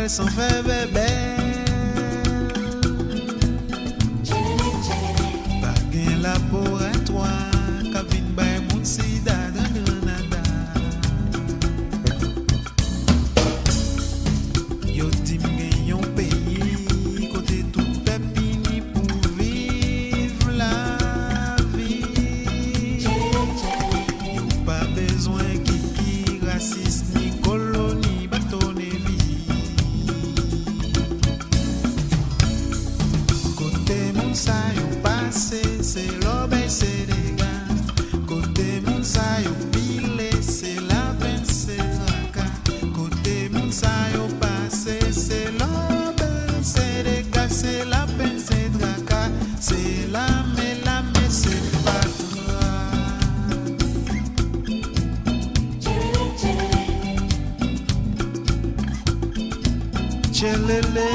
Sans faire bébé pas gain laboratoire Kavin bay moun sida dans Grenada yo dim gen yon pays côté tout pépini pour vivre la vie yo pas besoin qui raciste ni colonie bâtonner ça yo passé c'est l'obé c'est des gars côté moun ça yo pile c'est la peine c'est tracas côté moun ça yo passé c'est l'obé c'est des gars c'est la peine c'est tracas c'est la mais c'est pas tchelele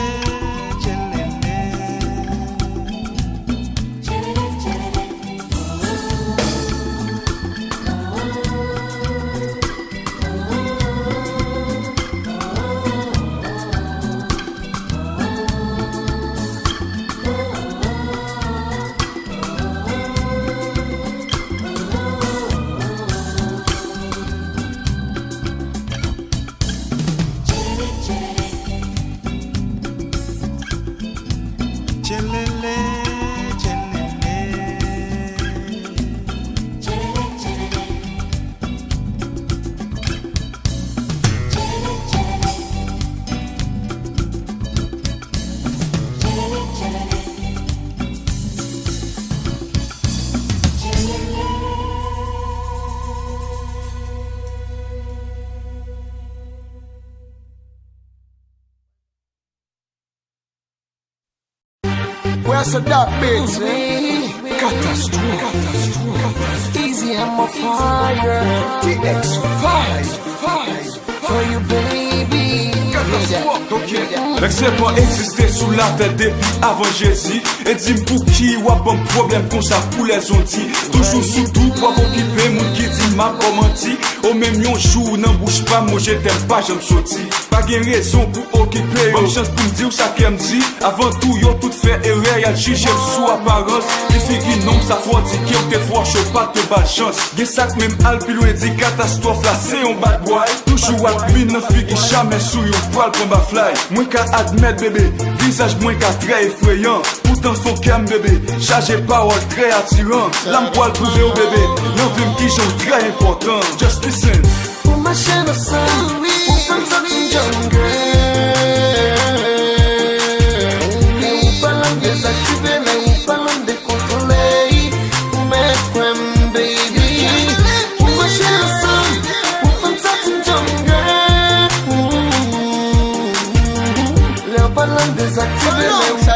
Where's the dark bitch? Catastrophe. Easy, I'm a fire. TX5 for you, baby. L'excès pas existé sous la tête depuis avant Jésus. Et dis pour qui ou a bon problème comme ça pour les ontis. Toujours sous tout pour occuper mon qui dit m'a commenté. Au même yon jour n'en bouge pas, moi j'étais pas, j'aime sorti. Pas gain raison pour occuper. Bonne chance pour me dire ça qu'elle me dit. Avant tout, yo tout fait erreur, y'a le juge sous apparence. Les filles qui n'ont ça soit dit qu'il y a des fois chaud pas de bad chance. Y'a ça que même Alpilou et dit catastrophe là, c'est un bad boy. Toujours admin, n'en fille qui jamais sous yon poil pour ma fly. Moins qu'à admettre bébé, visage moins qu'à très effrayant. Pourtant son calme bébé, chargé parole très attirant. L'âme poil prouvé au bébé, l'envie qui joue très important. Just listen. Pour ma chaîne au sein, pour faire sortir une jeune girl. pan lan désactivé.